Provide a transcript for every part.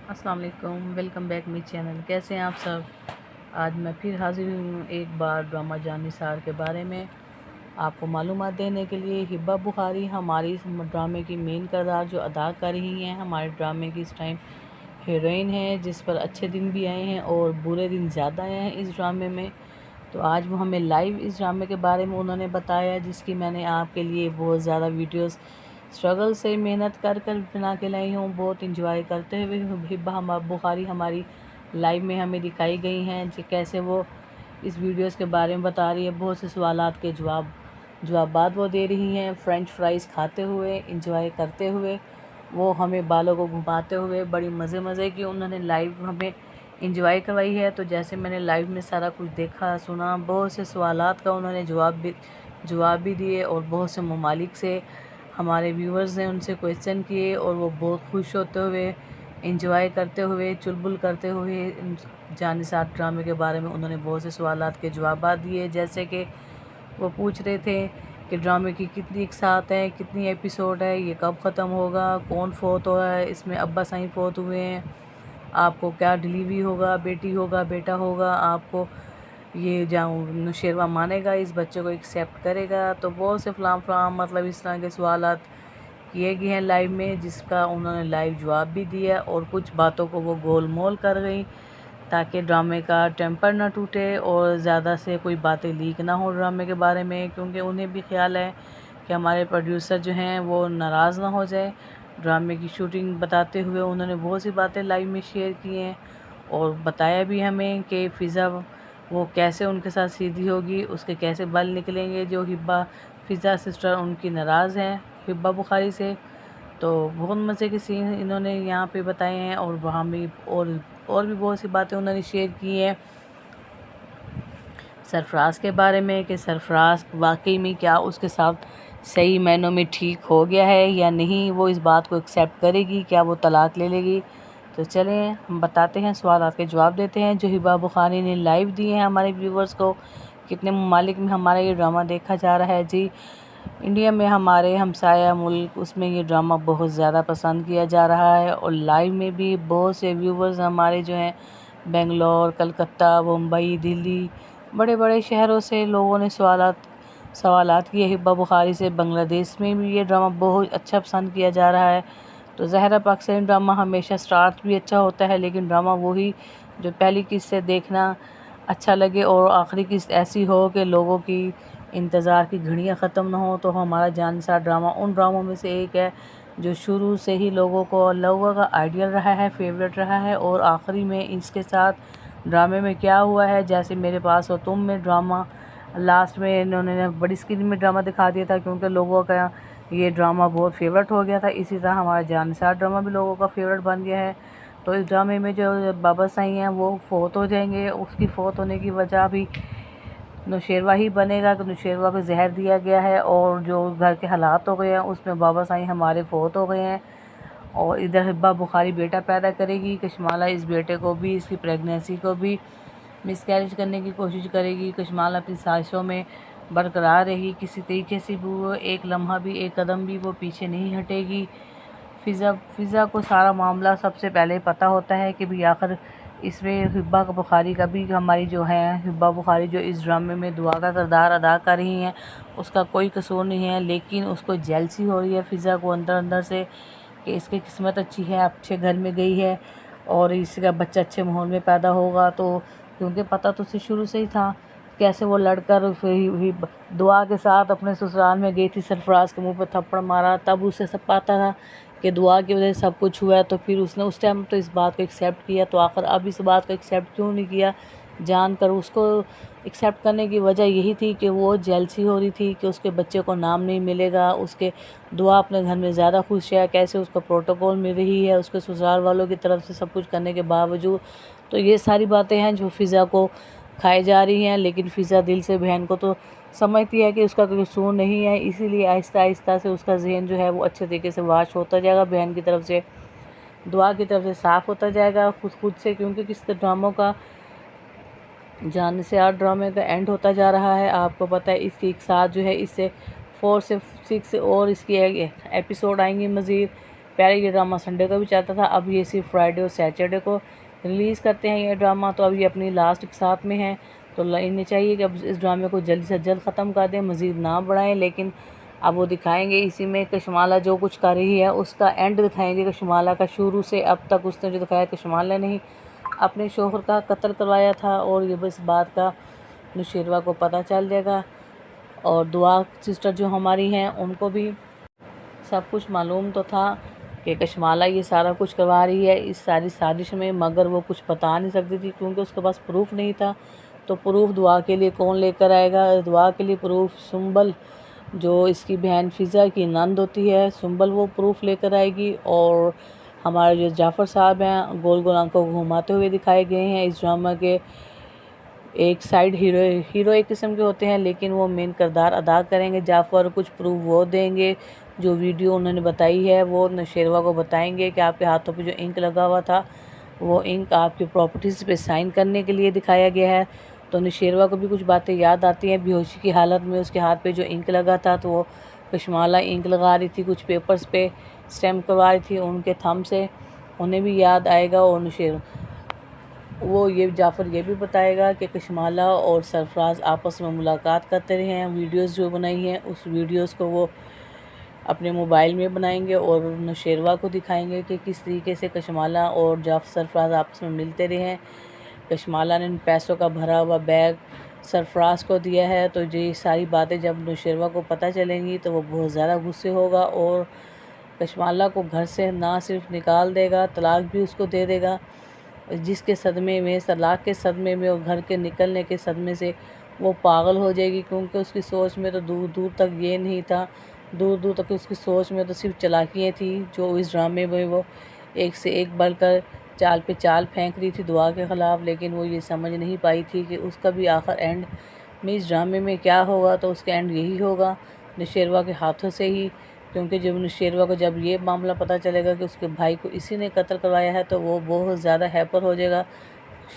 अस्सलाम वालेकुम, welcome back my channel. कैसे हैं आप सब? आज मैं फिर हाज़िर हूँ एक बार ड्रामा जान निसार के बारे में आपको मालूमात देने के लिए। हिब्बा बुखारी हमारी इस ड्रामे की मेन किरदार जो अदा कर रही हैं, हमारे ड्रामे की इस टाइम हीरोइन है, जिस पर अच्छे दिन भी आए हैं और बुरे दिन ज़्यादा आए हैं इस ड्रामे में। तो आज वो हमें लाइव इस ड्रामे के बारे में उन्होंने बताया, जिसकी मैंने आपके लिए बहुत ज़्यादा वीडियोस स्ट्रगल से मेहनत कर कर बना के लाई हूँ। बहुत इंजॉय करते हुए हिब्बा हम बुखारी हमारी लाइव में हमें दिखाई गई हैं कि कैसे वो इस वीडियोस के बारे में बता रही है। बहुत से सवालात के जवाबात वो दे रही हैं, फ्रेंच फ्राइज़ खाते हुए, इंजॉय करते हुए, वो हमें बालों को घुमाते हुए बड़ी मज़े की उन्होंने लाइव हमें इंजॉय करवाई है। तो जैसे मैंने लाइव में सारा कुछ देखा सुना, बहुत से सवालात का उन्होंने जवाब भी दिए और बहुत से ममालिक से हमारे व्यूवर्स ने उनसे क्वेश्चन किए और वो बहुत खुश होते हुए, इंजॉय करते हुए, चुलबुल करते हुए जान निसार ड्रामे के बारे में उन्होंने बहुत से सवालात के जवाबात दिए। जैसे कि वो पूछ रहे थे कि ड्रामे की कितनी इकसात है, कितनी एपिसोड है, ये कब ख़त्म होगा, कौन फोत हुआ है, इसमें अब्बा साईं फोत हुए हैं, आपको क्या डिलीवरी होगा, बेटी होगा, बेटा होगा, आपको ये जाऊँ नौशेरवा मानेगा, इस बच्चे को एक्सेप्ट करेगा। तो बहुत से फलाम मतलब इस तरह के सवालात किए गए हैं लाइव में, जिसका उन्होंने लाइव जवाब भी दिया और कुछ बातों को वो गोल मोल कर गई ताकि ड्रामे का टेम्पर ना टूटे और ज़्यादा से कोई बातें लीक ना हो ड्रामे के बारे में, क्योंकि उन्हें भी ख्याल है कि हमारे प्रोड्यूसर जो हैं वो नाराज़ ना हो जाए। ड्रामे की शूटिंग बताते हुए उन्होंने बहुत सी बातें लाइव में शेयर की हैं और बताया भी हमें कि फ़िज़ा वो कैसे उनके साथ सीधी होगी, उसके कैसे बल निकलेंगे। जो हिब्बा फ़िज़ा सिस्टर उनकी नाराज़ हैं हिब्बा बुखारी से। तो बहुत मज़े के सीन इन्होंने यहाँ पे बताए हैं और वहाँ भी और भी बहुत सी बातें उन्होंने शेयर की हैं सरफ़राज़ के बारे में कि सरफ़राज़ वाकई में क्या उसके साथ सही मायनों में ठीक हो गया है या नहीं, वो इस बात को एक्सेप्ट करेगी, क्या वो तलाक़ ले लेगी। तो चलें हम बताते हैं, सवाल आपके जवाब देते हैं जो हिब्बा बुखारी ने लाइव दिए हैं हमारे व्यूवर्स को। कितने ममालिक में हमारा ये ड्रामा देखा जा रहा है जी। इंडिया में हमारे हमसाया मुल्क, उसमें ये ड्रामा बहुत ज़्यादा पसंद किया जा रहा है और लाइव में भी बहुत से व्यूवर्स हमारे जो हैं बेंगलोर, कलकत्ता, मुंबई, दिल्ली, बड़े बड़े शहरों से लोगों ने सवालात किए हिब्बा बुखारी से। बांग्लादेश में भी ये ड्रामा बहुत अच्छा पसंद किया जा रहा है। तो ज़ाहिर पाकिस्तानी ड्रामा हमेशा स्टार्ट भी अच्छा होता है, लेकिन ड्रामा वही जो पहली किस्त से देखना अच्छा लगे और आखिरी किस्त ऐसी हो कि लोगों की इंतज़ार की घड़ियाँ ख़त्म ना हो। तो हमारा जान निसार ड्रामा उन ड्रामों में से एक है जो शुरू से ही लोगों का आइडियल रहा है, फेवरेट रहा है और आखिरी में इसके साथ ड्रामे में क्या हुआ है, जैसे मेरे पास हो तुम में ड्रामा लास्ट में इन्होंने बड़ी स्क्रीन में ड्रामा दिखा दिया था क्योंकि लोगों का ये ड्रामा बहुत फेवरेट हो गया था। इसी तरह हमारा जान निसार ड्रामा भी लोगों का फेवरेट बन गया है। तो इस ड्रामे में जो बाबा साईं हैं वो फ़ौत हो जाएंगे, उसकी फ़ौत होने की वजह भी नौशेरवा ही बनेगा कि नौशेरवा को जहर दिया गया है और जो घर के हालात हो गए हैं उसमें बाबा साईं हमारे फ़ौत हो गए हैं। और इधर हिब्बा बुखारी बेटा पैदा करेगी, कशमाला इस बेटे को भी, इसकी प्रेगनेंसी को भी मिसकैरेज करने की कोशिश करेगी। कशमाला अपनी साजिशों में बरकरार रहेगी, किसी तरीके से भी वो एक लम्हा भी, एक कदम भी वो पीछे नहीं हटेगी। फ़िज़ा को सारा मामला सबसे पहले पता होता है कि भाई आखिर इसमें हिब्बा बुखारी का भी, हमारी जो है हिब्बा बुखारी जो इस ड्रामे में दुआ का किरदार अदा कर रही हैं, उसका कोई कसूर नहीं है, लेकिन उसको जेलसी हो रही है फ़िज़ा को अंदर अंदर से कि इसकी किस्मत अच्छी है, अच्छे घर में गई है और इसका बच्चा अच्छे माहौल में पैदा होगा। तो क्योंकि पता तो उसे शुरू से ही था कैसे वो लड़कर फिर दुआ के साथ अपने ससुराल में गई थी, सरफराज के मुंह पर थप्पड़ मारा, तब उसे सब पता था कि दुआ की वजह से सब कुछ हुआ है। तो फिर उसने उस टाइम तो इस बात को एक्सेप्ट किया, तो आखिर अब इस बात को एक्सेप्ट क्यों नहीं किया, जानकर उसको एक्सेप्ट करने की वजह यही थी कि वो जेलसी हो रही थी कि उसके बच्चे को नाम नहीं मिलेगा, उसके दुआ अपने घर में ज़्यादा खुश है, कैसे उसको प्रोटोकॉल मिल रही है उसके ससुराल वालों की तरफ से सब कुछ करने के बावजूद। तो ये सारी बातें हैं जो फ़िज़ा को खाई जा रही हैं, लेकिन फ़िज़ा दिल से बहन को तो समझती है कि उसका कोई कसूर नहीं है, इसीलिए आहिस्ता आहिस्ता से उसका ज़हन जो है वो अच्छे तरीके से वाश होता जाएगा, बहन की तरफ से दुआ की तरफ से साफ़ होता जाएगा खुद से। क्योंकि किस ड्रामों का जान से 8 ड्रामे का एंड होता जा रहा है, आपको पता है। इसकी एक साथ जो है इससे 4 से 6 और इसकी एपिसोड आएंगे मज़ीद, पहले ये ड्रामा संडे को भी चलता था, अब ये सिर्फ फ्राइडे और सैटरडे को रिलीज़ करते हैं ये ड्रामा। तो अब ये अपनी लास्ट के साथ में है, तो इन्हें चाहिए कि अब इस ड्रामे को जल्द से जल्द ख़त्म कर दें, मज़ीद ना बढ़ाएं। लेकिन अब वो दिखाएंगे इसी में कशमाला जो कुछ कर रही है उसका एंड दिखाएंगे, कशमाला का शुरू से अब तक उसने जो दिखाया, कशमाला ने ही अपने शोहर का कत्ल करवाया था और ये बस बात का नुशेरवा को पता चल जाएगा। और दुआ सिस्टर जो हमारी हैं उनको भी सब कुछ मालूम तो था कि कशमाला ये सारा कुछ करवा रही है इस सारी साजिश में, मगर वो कुछ बता नहीं सकती थी क्योंकि उसके पास प्रूफ नहीं था। तो प्रूफ दुआ के लिए कौन लेकर आएगा? दुआ के लिए प्रूफ सुंबल, जो इसकी बहन फ़िज़ा की नंद होती है, सुंबल वो प्रूफ लेकर आएगी। और हमारे जो जाफ़र साहब हैं गोल गोल आंखों को घुमाते हुए दिखाए गए हैं इस ड्रामा के। एक साइड हीरो एक किस्म के होते हैं लेकिन वो मेन किरदार अदा करेंगे जाफ़र। कुछ प्रूफ वो देंगे, जो वीडियो उन्होंने बताई है वो नौशेरवा को बताएंगे कि आपके हाथों पे जो इंक लगा हुआ था वो इंक आपकी प्रॉपर्टीज़ पे साइन करने के लिए दिखाया गया है। तो नौशेरवा को भी कुछ बातें याद आती हैं, बेहोशी की हालत में उसके हाथ पे जो इंक लगा था तो वो कशमाला इंक लगा रही थी, कुछ पेपर्स पे स्टैम्प करवा रही थी उनके थंब से, उन्हें भी याद आएगा। और वो ये जाफ़र ये भी बताएगा कि कशमाला और सरफराज आपस में मुलाकात करते रहे हैं। वीडियोस जो बनाई हैं उस वीडियोस को वो अपने मोबाइल में बनाएंगे और नौशेरवा को दिखाएंगे कि किस तरीके से कशमाला और सरफराज आपस में मिलते रहे हैं। कशमाला ने पैसों का भरा हुआ बैग सरफराज को दिया है। तो ये सारी बातें जब नौशेरवा को पता चलेंगी तो वो बहुत ज़्यादा गुस्से होगा और कशमाला को घर से ना सिर्फ निकाल देगा, तलाक भी उसको दे देगा। जिसके सदमे में, तलाक के सदमे में और घर के निकलने के सदमे से वो पागल हो जाएगी क्योंकि उसकी सोच में तो दूर दूर तक ये नहीं था, दूर दूर तक उसकी सोच में तो सिर्फ चालाकियाँ थी। जो इस ड्रामे में वो एक से एक बढ़कर चाल पे चाल फेंक रही थी दुआ के ख़िलाफ़, लेकिन वो ये समझ नहीं पाई थी कि उसका भी आखिर एंड में इस ड्रामे में क्या होगा। तो उसका एंड यही होगा नौशेरवा के हाथों से ही, क्योंकि जब नौशेरवा को जब ये मामला पता चलेगा कि उसके भाई को इसी ने कत्ल करवाया है तो वो बहुत ज़्यादा हैपर हो जाएगा।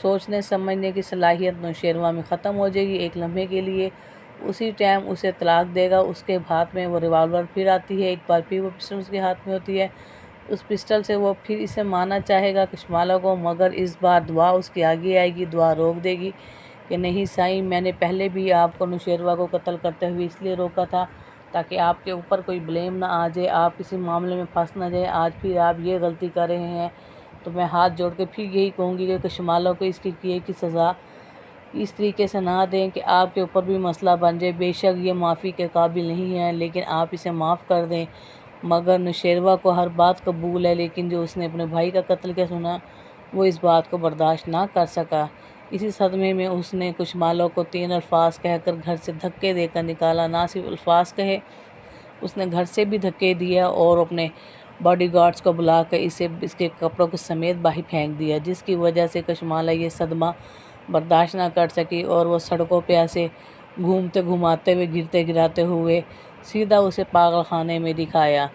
सोचने समझने की सलाहियत नौशेरवा में ख़त्म हो जाएगी एक लम्हे के लिए। उसी टाइम उसे तलाक देगा, उसके हाथ में वो रिवाल्वर फिर आती है, एक बार फिर वो पिस्टल उसके हाथ में होती है। उस पिस्टल से वो फिर इसे मारना चाहेगा कशमाला को, मगर इस बार दुआ उसके आगे आएगी। दुआ रोक देगी कि नहीं साईं, मैंने पहले भी आपको नौशेरवा को कत्ल करते हुए इसलिए रोका था ताकि आपके ऊपर कोई ब्लेम ना आ जाए, आप किसी मामले में फंस ना जाए। आज फिर आप ये गलती कर रहे हैं तो मैं हाथ जोड़ के फिर यही कहूँगी कि कशमाला को इसके किए की सज़ा इस तरीके से ना दें कि आपके ऊपर भी मसला बन जाए। बेशक ये माफ़ी के काबिल नहीं है लेकिन आप इसे माफ़ कर दें। मगर नौशेरवा को हर बात कबूल है, लेकिन जो उसने अपने भाई का कत्ल किया सुना वो इस बात को बर्दाश्त ना कर सका। इसी सदमे में उसने कशमाला को 3 अल्फाज कहकर घर से धक्के देकर निकाला। ना सिर्फ अल्फाज कहे, उसने घर से भी धक्के दिया और अपने बॉडीगार्ड्स को बुलाकर इसे इसके कपड़ों के समेत बाहर फेंक दिया, जिसकी वजह से कशमाला ये सदमा बर्दाश्त ना कर सकी और वो सड़कों पे ऐसे घूमते घुमाते हुए, गिरते गिराते हुए सीधा उसे पागल खाने में दिखाया।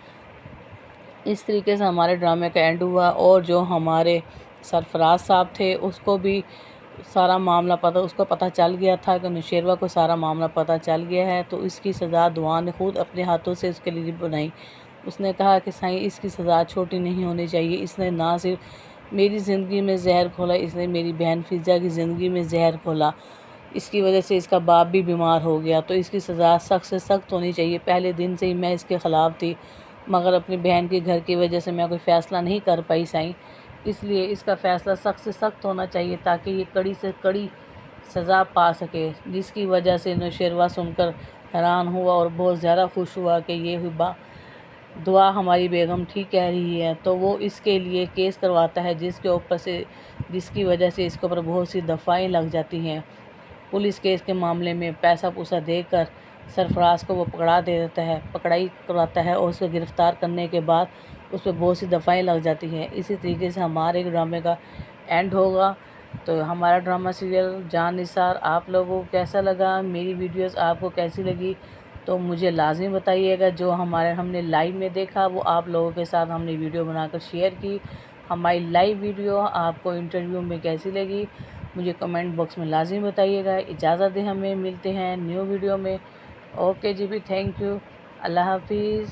इस तरीके से हमारे ड्रामे का एंड हुआ। और जो हमारे सरफराज साहब थे उसको भी सारा मामला उसको पता चल गया था कि नौशेरवा को सारा मामला पता चल गया है। तो इसकी सज़ा दुआ ने खुद अपने हाथों से उसके लिए बनाई। उसने कहा कि साईं, इसकी सज़ा छोटी नहीं होनी चाहिए। इसने ना सिर्फ मेरी ज़िंदगी में जहर खोला, इसने मेरी बहन फ़िज़ा की ज़िंदगी में जहर खोला। इसकी वजह से इसका बाप भी बीमार हो गया, तो इसकी सज़ा सख्त से सख्त होनी चाहिए। पहले दिन से ही मैं इसके ख़िलाफ़ थी, मगर अपनी बहन के घर की वजह से मैं कोई फ़ैसला नहीं कर पाई साईं, इसलिए इसका फ़ैसला सख्त से सख्त होना चाहिए ताकि ये कड़ी से कड़ी सज़ा पा सके। जिसकी वजह से नौशेरवा सुनकर हैरान हुआ और बहुत ज़्यादा खुश हुआ कि ये दुआ हमारी बेगम ठीक कह रही है। तो वो इसके लिए केस करवाता है जिसकी वजह से इसके ऊपर बहुत सी दफ़ाएँ लग जाती हैं। पुलिस केस के मामले में पैसा पूसा देकर सरफराज को वो पकड़ाई करवाता है और उसको गिरफ़्तार करने के बाद उस पर बहुत सी दफ़ाएँ लग जाती हैं। इसी तरीके से हमारे ड्रामे का एंड होगा। तो हमारा ड्रामा सीरियल जान निसार आप लोगों को कैसा लगा, मेरी वीडियोस आपको कैसी लगी, तो मुझे लाज़मी बताइएगा। जो हमने लाइव में देखा वो आप लोगों के साथ हमने वीडियो बनाकर शेयर की। हमारी लाइव वीडियो आपको इंटरव्यू में कैसी लगी मुझे कमेंट बॉक्स में लाज़मी बताइएगा। इजाज़त दें, हमें मिलते हैं न्यू वीडियो में। ओके जी भी, थैंक यू, अल्लाह हाफिज़।